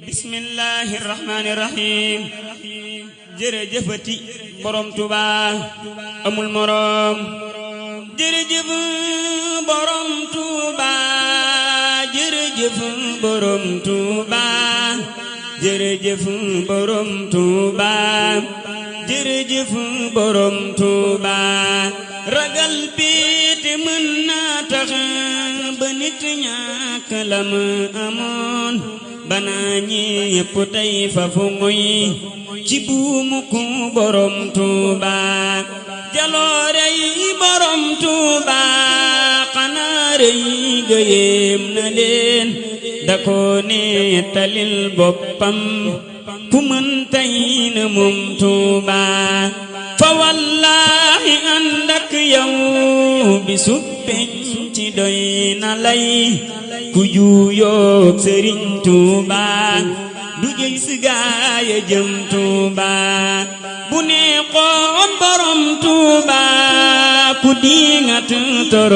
bismillahir rahmanir rahim jërëjëfati borom Tuuba amul morom jërëjëf borom Tuuba jërëjëf borom Tuuba jërëjëf borom Tuuba jërëjëf borom Tuuba ragal bi te mën naa tax ba nit ñàkk la mu amoon bana ñépp tey fa fu muy ci buumu ku borom Tuuba jaloore yi borom Tuuba xanaa rëy ga yéem na leen da ko nettalil boppam ku mën tey na moom Tuuba fa wallaahi ànd ak yow bi suppeñ ci doy na lay ku juuyoog Sëriñ Tuuba du jëy si gaaya jëm Tuuba bu neexoon borom Tuuba ku diŋat toro